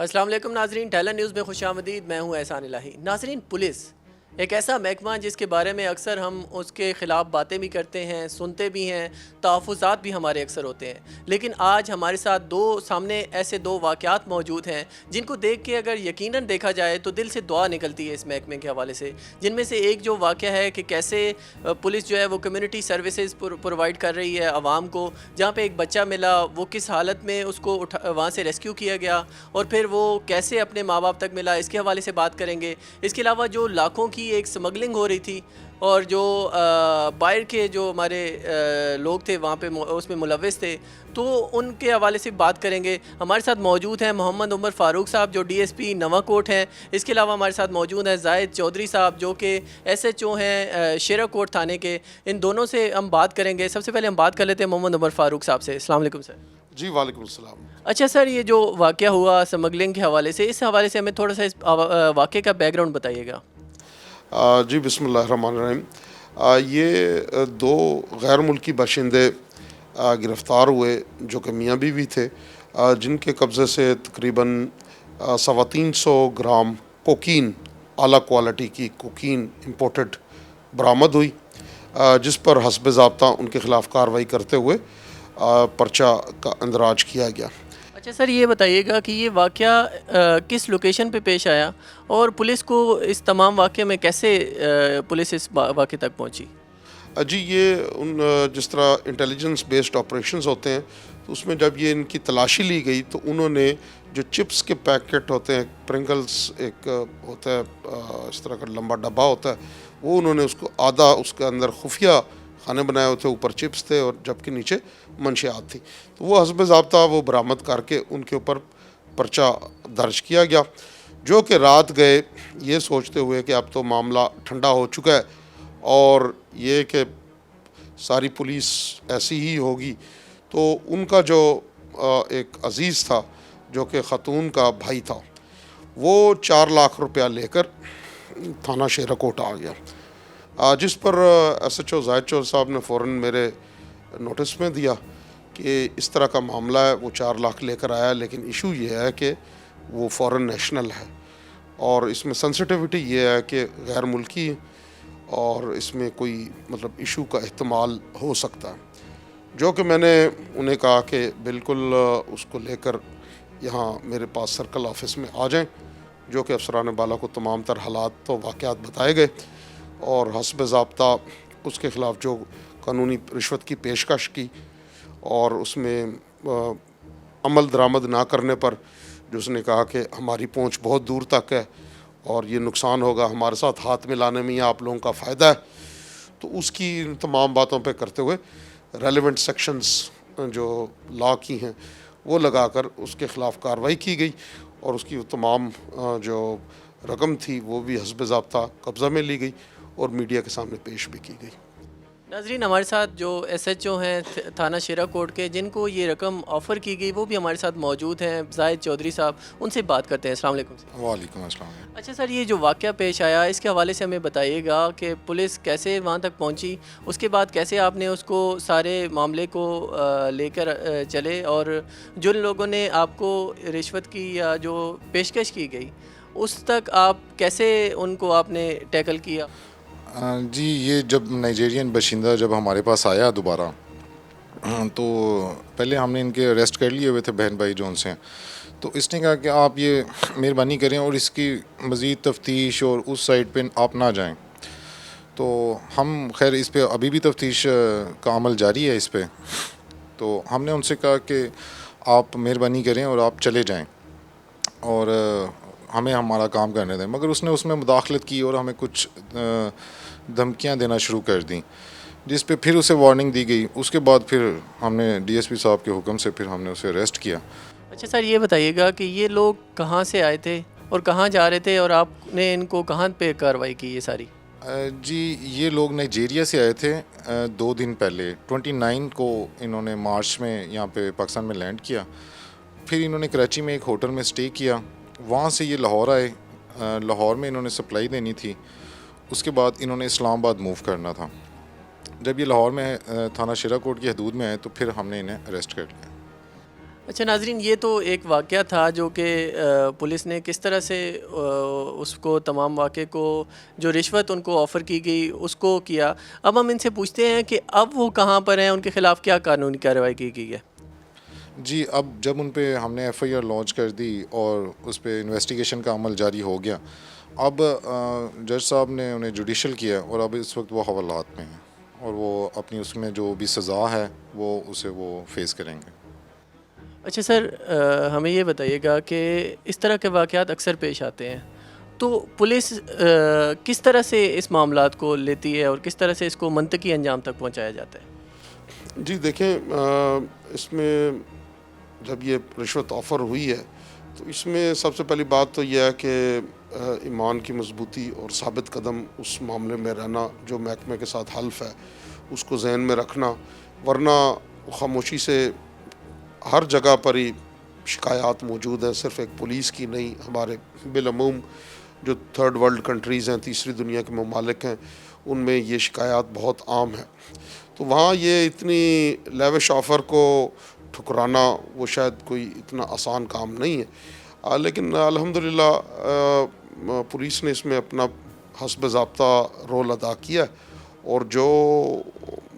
السلام علیکم ناظرین، ٹیلر نیوز میں خوش آمدید۔ میں ہوں احسان الہی۔ ناظرین، پولیس ایک ایسا محکمہ جس کے بارے میں اکثر ہم اس کے خلاف باتیں بھی کرتے ہیں، سنتے بھی ہیں، تحفظات بھی ہمارے اکثر ہوتے ہیں، لیکن آج ہمارے ساتھ سامنے ایسے دو واقعات موجود ہیں جن کو دیکھ کے اگر یقیناً دیکھا جائے تو دل سے دعا نکلتی ہے اس محکمے کے حوالے سے، جن میں سے ایک جو واقعہ ہے کہ کیسے پولیس جو ہے وہ کمیونٹی سروسز پرووائڈ کر رہی ہے عوام کو، جہاں پہ ایک بچہ ملا وہ کس حالت میں اس کو وہاں سے ریسکیو کیا گیا اور پھر وہ کیسے اپنے ماں باپ تک ملا، اس کے حوالے سے بات کریں گے۔ اس کے علاوہ جو لاکھوں کی ایک سمگلنگ ہو رہی تھی اور جو باہر کے جو ہمارے لوگ تھے وہاں پہ اس میں ملوث تھے، تو ان کے حوالے سے بات کریں گے۔ ہمارے ساتھ موجود ہیں محمد عمر فاروق صاحب جو ڈی ایس پی نواں کوٹ ہیں۔ اس کے علاوہ ہمارے ساتھ موجود ہیں زاہد چودھری صاحب جو کہ ایس ایچ او ہیں شیرہ کوٹ تھانے کے۔ ان دونوں سے ہم بات کریں گے۔ سب سے پہلے ہم بات کر لیتے ہیں محمد عمر فاروق صاحب سے۔ السلام علیکم سر۔ جی وعلیکم السلام۔ اچھا سر، یہ جو واقعہ ہوا سمگلنگ کے حوالے سے، اس حوالے سے ہمیں تھوڑا سا اس واقعے کا بیک گراؤنڈ بتائیے گا۔ جی بسم اللہ الرحمن الرحیم۔ یہ دو غیر ملکی باشندے گرفتار ہوئے جو کہ میاں بیوی تھے، جن کے قبضے سے تقریباً 350 گرام کوکین، اعلیٰ کوالٹی کی کوکین امپورٹڈ برآمد ہوئی، جس پر حسب ضابطہ ان کے خلاف کارروائی کرتے ہوئے پرچہ کا اندراج کیا گیا۔ اچھا سر، یہ بتائیے گا کہ یہ واقعہ کس لوکیشن پہ پیش آیا اور پولیس کو اس تمام واقعے میں کیسے پولیس اس واقعے تک پہنچی؟ جی یہ جس طرح انٹیلیجنس بیسڈ آپریشنز ہوتے ہیں، تو اس میں جب یہ ان کی تلاشی لی گئی تو انہوں نے جو چپس کے پیکٹ ہوتے ہیں، پرنگلز ایک ہوتا ہے اس طرح کا لمبا ڈبہ ہوتا ہے، وہ انہوں نے اس کو آدھا اس کے اندر خفیہ کھانے بنائے ہوئے تھے، اوپر چپس تھے اور جبکہ نیچے منشیات تھی، تو وہ حسب ضابطہ وہ برآمد کر کے ان کے اوپر پرچہ درج کیا گیا، جو کہ رات گئے یہ سوچتے ہوئے کہ اب تو معاملہ ٹھنڈا ہو چکا ہے اور یہ کہ ساری پولیس ایسی ہی ہوگی، تو ان کا جو ایک عزیز تھا جو کہ خاتون کا بھائی تھا، وہ 4 لاکھ روپیہ لے کر تھانہ شیرہ کوٹ آ گیا، جس پر ایس ایچ او زاہد چودھری صاحب نے فوراً میرے نوٹس میں دیا کہ اس طرح کا معاملہ ہے، وہ 4 لاکھ لے کر آیا، لیکن ایشو یہ ہے کہ وہ فورن نیشنل ہے اور اس میں سنسٹیوٹی یہ ہے کہ غیر ملکی ہے اور اس میں کوئی ایشو کا احتمال ہو سکتا ہے، جو کہ میں نے انہیں کہا کہ بالکل اس کو لے کر یہاں میرے پاس سرکل آفس میں آ جائیں، جو کہ افسران بالا کو تمام تر حالات و واقعات بتائے گئے اور حسب ضابطہ اس کے خلاف جو قانونی رشوت کی پیشکش کی اور اس میں عمل درآمد نہ کرنے پر جو اس نے کہا کہ ہماری پہنچ بہت دور تک ہے اور یہ نقصان ہوگا، ہمارے ساتھ ہاتھ ملانے میں آپ لوگوں کا فائدہ ہے، تو اس کی تمام باتوں پہ کرتے ہوئے ریلیونٹ سیکشنز جو لا کی ہیں وہ لگا کر اس کے خلاف کارروائی کی گئی اور اس کی تمام جو رقم تھی وہ بھی حسب ضابطہ قبضہ میں لی گئی اور میڈیا کے سامنے پیش بھی کی گئی۔ ناظرین، ہمارے ساتھ جو ایس ایچ او ہیں تھانہ شیرہ کوٹ کے، جن کو یہ رقم آفر کی گئی، وہ بھی ہمارے ساتھ موجود ہیں، زاہد چودھری صاحب، ان سے بات کرتے ہیں۔ السلام علیکم سر۔ وعلیکم السلام۔ اچھا سر، یہ جو واقعہ پیش آیا اس کے حوالے سے ہمیں بتائیے گا کہ پولیس کیسے وہاں تک پہنچی، اس کے بعد کیسے آپ نے اس کو سارے معاملے کو لے کر چلے اور جن لوگوں نے آپ کو رشوت کی یا جو پیشکش کی گئی اس تک آپ کیسے ان کو آپ نے ٹیکل کیا؟ جی یہ جب نائجیرین باشندہ جب ہمارے پاس آیا دوبارہ، تو پہلے ہم نے ان کے اریسٹ کر لیے ہوئے تھے بہن بھائی جو ان سے، تو اس نے کہا کہ آپ یہ مہربانی کریں اور اس کی مزید تفتیش اور اس سائٹ پہ آپ نہ جائیں، تو ہم خیر اس پہ ابھی بھی تفتیش کا عمل جاری ہے اس پہ، تو ہم نے ان سے کہا کہ آپ مہربانی کریں اور آپ چلے جائیں اور ہمیں ہمارا کام کرنے دیں، مگر اس نے اس میں مداخلت کی اور ہمیں کچھ دھمکیاں دینا شروع کر دیں، جس پہ پھر اسے وارننگ دی گئی۔ اس کے بعد پھر ہم نے ڈی ایس پی صاحب کے حکم سے پھر ہم نے اسے اریسٹ کیا۔ اچھا سر، یہ بتائیے گا کہ یہ لوگ کہاں سے آئے تھے اور کہاں جا رہے تھے اور آپ نے ان کو کہاں پہ کارروائی کی یہ ساری؟ جی یہ لوگ نائجیریا سے آئے تھے 2 دن پہلے، 29 کو انہوں نے مارچ میں یہاں پہ پاکستان میں لینڈ کیا، پھر انہوں نے کراچی میں ایک ہوٹل میں سٹے کیا، وہاں سے یہ لاہور آئے، لاہور میں انہوں نے سپلائی دینی تھی، اس کے بعد انہوں نے اسلام آباد موو کرنا تھا۔ جب یہ لاہور میں تھانہ شیرہ کوٹ کی حدود میں آئے تو پھر ہم نے انہیں اریسٹ کر لیا۔ اچھا ناظرین، یہ تو ایک واقعہ تھا جو کہ پولیس نے کس طرح سے اس کو تمام واقعے کو جو رشوت ان کو آفر کی گئی اس کو کیا. اب ہم ان سے پوچھتے ہیں کہ اب وہ کہاں پر ہیں، ان کے خلاف کیا قانونی کارروائی کی گئی ہے. جی اب جب ان پہ ہم نے ایف آئی آر لانچ کر دی اور اس پہ انویسٹیگیشن کا عمل جاری ہو گیا، اب جج صاحب نے انہیں جوڈیشل کیا اور اب اس وقت وہ حوالات میں ہیں اور وہ اپنی اس میں جو بھی سزا ہے وہ فیس کریں گے. اچھا سر، ہمیں یہ بتائیے گا کہ اس طرح کے واقعات اکثر پیش آتے ہیں، تو پولیس کس طرح سے اس معاملات کو لیتی ہے اور کس طرح سے اس کو منطقی انجام تک پہنچایا جاتا ہے؟ جی دیکھیں، اس میں جب یہ رشوت آفر ہوئی ہے تو اس میں سب سے پہلی بات تو یہ ہے کہ ایمان کی مضبوطی اور ثابت قدم اس معاملے میں رہنا جو محکمے کے ساتھ حلف ہے اس کو ذہن میں رکھنا، ورنہ خاموشی سے ہر جگہ پر ہی شکایات موجود ہیں، صرف ایک پولیس کی نہیں، ہمارے بالعموم جو تھرڈ ورلڈ کنٹریز ہیں، تیسری دنیا کے ممالک ہیں، ان میں یہ شکایات بہت عام ہیں. تو وہاں یہ اتنی لیوش آفر کو ٹھکرانا وہ شاید کوئی اتنا آسان کام نہیں ہے، لیکن الحمدللہ پولیس نے اس میں اپنا حسب ضابطہ رول ادا کیا اور جو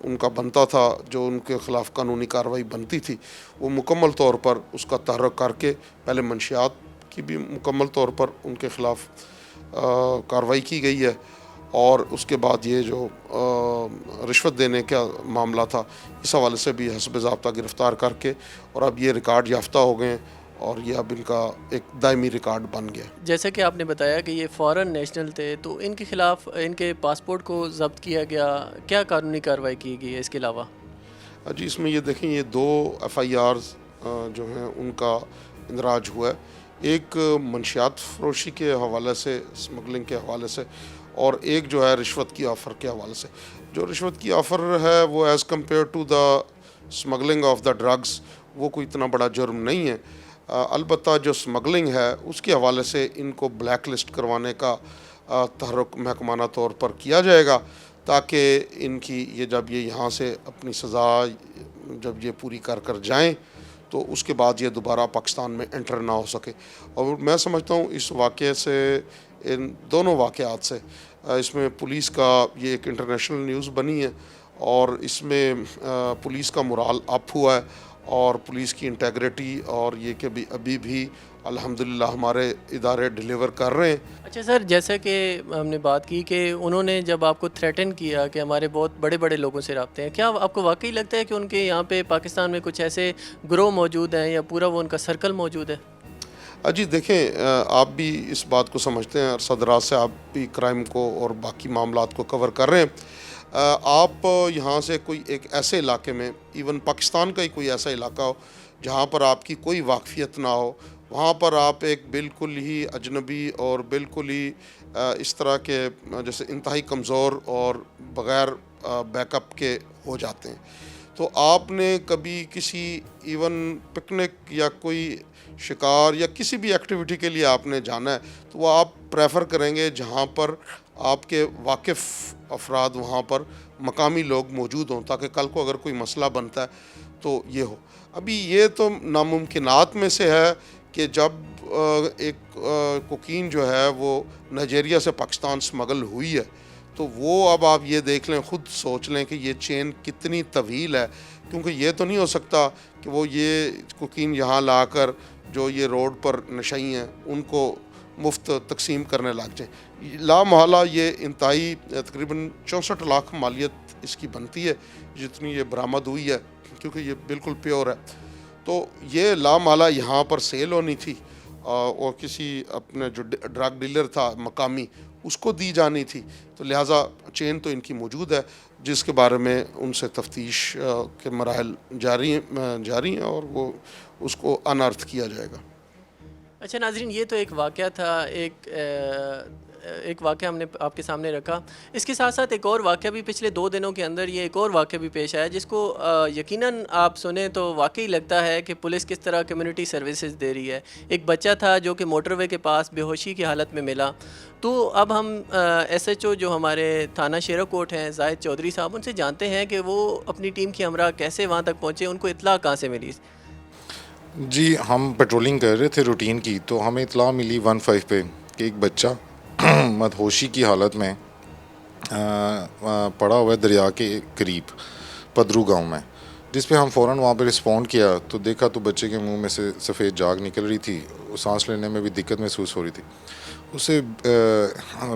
ان کا بنتا تھا، جو ان کے خلاف قانونی کارروائی بنتی تھی، وہ مکمل طور پر اس کا تحرک کر کے پہلے منشیات کی بھی مکمل طور پر ان کے خلاف کارروائی کی گئی ہے، اور اس کے بعد یہ جو رشوت دینے کا معاملہ تھا اس حوالے سے بھی حسب ضابطہ گرفتار کر کے، اور اب یہ ریکارڈ یافتہ ہو گئے ہیں اور یہ اب ان کا ایک دائمی ریکارڈ بن گیا. جیسے کہ آپ نے بتایا کہ یہ فارن نیشنل تھے، تو ان کے خلاف ان کے پاسپورٹ کو ضبط کیا گیا، کیا قانونی کارروائی کی گئی ہے اس کے علاوہ؟ جی اس میں یہ دیکھیں، یہ 2 ایف آئی آرز جو ہیں ان کا اندراج ہوا ہے، ایک منشیات فروشی کے حوالے سے، اسمگلنگ کے حوالے سے، اور ایک جو ہے رشوت کی آفر کے حوالے سے. جو رشوت کی آفر ہے وہ as compare to the smuggling of the drugs وہ کوئی اتنا بڑا جرم نہیں ہے، البتہ جو اسمگلنگ ہے اس کے حوالے سے ان کو بلیک لسٹ کروانے کا تحرک محکمانہ طور پر کیا جائے گا، تاکہ ان کی جب یہ یہاں سے اپنی سزا جب یہ پوری کر جائیں تو اس کے بعد یہ دوبارہ پاکستان میں انٹر نہ ہو سکے. اور میں سمجھتا ہوں اس واقعے سے، ان دونوں واقعات سے، اس میں پولیس کا یہ ایک انٹرنیشنل نیوز بنی ہے اور اس میں پولیس کا مورال اپ ہوا ہے اور پولیس کی انٹیگریٹی، اور یہ کہ ابھی بھی الحمدللہ ہمارے ادارے ڈیلیور کر رہے ہیں. اچھا سر، جیسا کہ ہم نے بات کی کہ انہوں نے جب آپ کو تھریٹن کیا کہ ہمارے بہت بڑے بڑے لوگوں سے رابطے ہیں، کیا آپ کو واقعی لگتا ہے کہ ان کے یہاں پہ پاکستان میں کچھ ایسے گروہ موجود ہیں یا پورا وہ ان کا سرکل موجود ہے؟ جی دیکھیں، آپ بھی اس بات کو سمجھتے ہیں، عرصہ دراز سے آپ بھی کرائم کو اور باقی معاملات کو کور کر رہے ہیں. آپ یہاں سے کوئی ایک ایسے علاقے میں، ایون پاکستان کا ہی کوئی ایسا علاقہ ہو جہاں پر آپ کی کوئی واقفیت نہ ہو، وہاں پر آپ ایک بالکل ہی اجنبی اور بالکل ہی اس طرح کے جیسے انتہائی کمزور اور بغیر بیک اپ کے ہو جاتے ہیں. تو آپ نے کبھی کسی ایون پکنک یا کوئی شکار یا کسی بھی ایکٹیویٹی کے لیے آپ نے جانا ہے تو وہ آپ پریفر کریں گے جہاں پر آپ کے واقف افراد وہاں پر مقامی لوگ موجود ہوں، تاکہ کل کو اگر کوئی مسئلہ بنتا ہے تو یہ ہو. ابھی یہ تو ناممکنات میں سے ہے کہ جب ایک کوکین جو ہے وہ نائجیریا سے پاکستان سمگل ہوئی ہے تو وہ اب آپ یہ دیکھ لیں، خود سوچ لیں کہ یہ چین کتنی طویل ہے، کیونکہ یہ تو نہیں ہو سکتا کہ وہ یہ کوکین یہاں لا کر جو یہ روڈ پر نشئی ہیں ان کو مفت تقسیم کرنے لگ جائیں. لا محالہ یہ انتہائی تقریباً 64 لاکھ مالیت اس کی بنتی ہے جتنی یہ برآمد ہوئی ہے، کیونکہ یہ بالکل پیور ہے. تو یہ لا محالہ یہاں پر سیل ہونی تھی اور کسی اپنے جو ڈرگ ڈیلر تھا مقامی اس کو دی جانی تھی. تو لہٰذا چین تو ان کی موجود ہے جس کے بارے میں ان سے تفتیش کے مراحل جاری ہیں اور وہ اس کو انارتھ کیا جائے گا. اچھا ناظرین، یہ تو ایک واقعہ تھا، ایک واقعہ ہم نے آپ کے سامنے رکھا. اس کے ساتھ ساتھ ایک اور واقعہ بھی پچھلے 2 دنوں کے اندر یہ ایک اور واقعہ بھی پیش آیا جس کو یقیناً آپ سنیں تو واقعی لگتا ہے کہ پولیس کس طرح کمیونٹی سروسز دے رہی ہے. ایک بچہ تھا جو کہ موٹر وے کے پاس بے ہوشی کی حالت میں ملا. تو اب ہم ایس ایچ او جو ہمارے تھانہ شیرو کوٹ ہیں زاہد چودھری صاحب، ان سے جانتے ہیں کہ وہ اپنی ٹیم کے ہمراہ کیسے وہاں تک پہنچے، ان کو اطلاع کہاں سے ملی؟ جی ہم پیٹرولنگ کر رہے تھے روٹین کی، تو ہمیں اطلاع ملی 15 پہ کہ ایک بچہ مدہوشی کی حالت میں پڑا ہوا ہے دریا کے قریب پدرو گاؤں میں، جس پہ ہم فوراً وہاں پہ رسپونڈ کیا تو دیکھا تو بچے کے منہ میں سے سفید جاگ نکل رہی تھی، سانس لینے میں بھی دقت محسوس ہو رہی تھی. اسے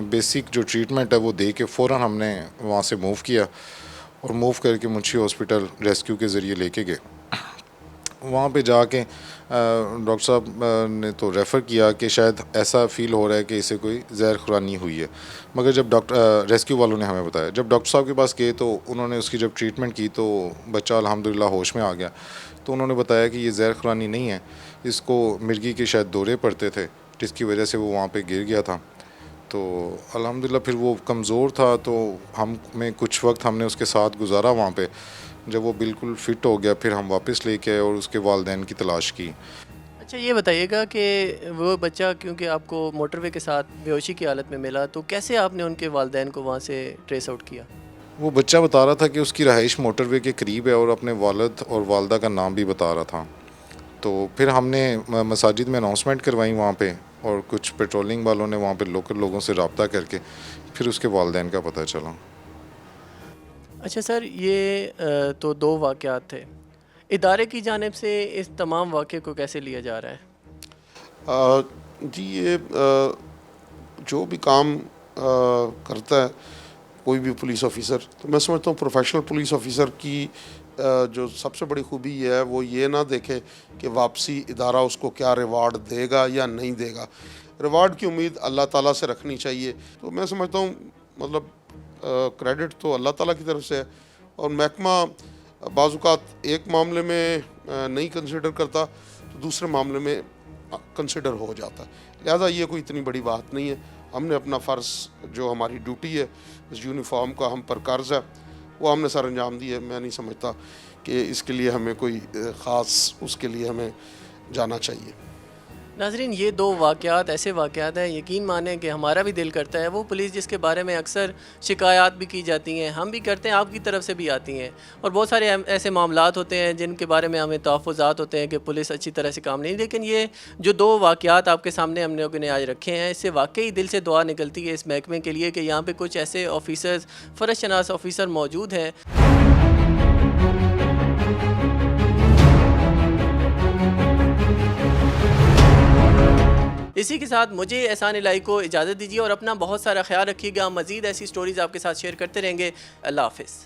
بیسک جو ٹریٹمنٹ ہے وہ دے کے فوراً ہم نے وہاں سے موو کیا اور موو کر کے منشی ہاسپٹل ریسکیو کے ذریعے لے کے گئے. وہاں پہ جا کے ڈاکٹر صاحب نے تو ریفر کیا کہ شاید ایسا فیل ہو رہا ہے کہ اسے کوئی زہر خورانی ہوئی ہے، مگر جب ریسکیو والوں نے ہمیں بتایا، جب ڈاکٹر صاحب کے پاس گئے تو انہوں نے اس کی جب ٹریٹمنٹ کی تو بچہ الحمدللہ ہوش میں آ گیا. تو انہوں نے بتایا کہ یہ زہر خورانی نہیں ہے، اس کو مرگی کے شاید دورے پڑتے تھے جس کی وجہ سے وہ وہاں پہ گر گیا تھا. تو الحمدللہ پھر وہ کمزور تھا تو کچھ وقت ہم نے اس کے ساتھ گزارا وہاں پہ. جب وہ بالکل فٹ ہو گیا پھر ہم واپس لے کے آئے اور اس کے والدین کی تلاش کی. اچھا یہ بتائیے گا کہ وہ بچہ کیونکہ آپ کو موٹر وے کے ساتھ بے ہوشی کی حالت میں ملا، تو کیسے آپ نے ان کے والدین کو وہاں سے ٹریس آؤٹ کیا؟ وہ بچہ بتا رہا تھا کہ اس کی رہائش موٹر وے کے قریب ہے اور اپنے والد اور والدہ کا نام بھی بتا رہا تھا. تو پھر ہم نے مساجد میں اناؤنسمنٹ کروائی وہاں پہ، اور کچھ پیٹرولنگ والوں نے وہاں پہ لوکل لوگوں سے رابطہ کر کے پھر اس کے والدین کا پتہ چلا. اچھا سر، یہ تو دو واقعات تھے، ادارے کی جانب سے اس تمام واقعے کو کیسے لیا جا رہا ہے؟ جی یہ جو بھی کام کرتا ہے کوئی بھی پولیس آفیسر، تو میں سمجھتا ہوں پروفیشنل پولیس آفیسر کی جو سب سے بڑی خوبی یہ ہے وہ یہ نہ دیکھے کہ واپسی ادارہ اس کو کیا ریوارڈ دے گا یا نہیں دے گا. ریوارڈ کی امید اللہ تعالیٰ سے رکھنی چاہیے. تو میں سمجھتا ہوں مطلب کریڈٹ تو اللہ تعالیٰ کی طرف سے ہے، اور محکمہ بعض اوقات ایک معاملے میں نہیں کنسیڈر کرتا تو دوسرے معاملے میں کنسیڈر ہو جاتا ہے. لہذا یہ کوئی اتنی بڑی بات نہیں ہے. ہم نے اپنا فرض جو ہماری ڈیوٹی ہے اس یونیفارم کا ہم پر قرض ہے وہ ہم نے سر انجام دی ہے. میں نہیں سمجھتا کہ اس کے لیے ہمیں کوئی خاص اس کے لیے ہمیں جانا چاہیے. ناظرین، یہ دو واقعات ایسے واقعات ہیں، یقین مانیں کہ ہمارا بھی دل کرتا ہے وہ پولیس جس کے بارے میں اکثر شکایات بھی کی جاتی ہیں، ہم بھی کرتے ہیں، آپ کی طرف سے بھی آتی ہیں، اور بہت سارے ایسے معاملات ہوتے ہیں جن کے بارے میں ہمیں تحفظات ہوتے ہیں کہ پولیس اچھی طرح سے کام نہیں. لیکن یہ جو دو واقعات آپ کے سامنے ہم لوگوں نے آج رکھے ہیں، اس سے واقعی دل سے دعا نکلتی ہے اس محکمے کے لیے کہ یہاں پہ کچھ ایسے آفیسرز، فرض شناس آفیسر موجود ہیں. اسی کے ساتھ مجھے احسان الہی کو اجازت دیجیے اور اپنا بہت سارا خیال رکھیے گا. مزید ایسی سٹوریز آپ کے ساتھ شیئر کرتے رہیں گے. اللہ حافظ.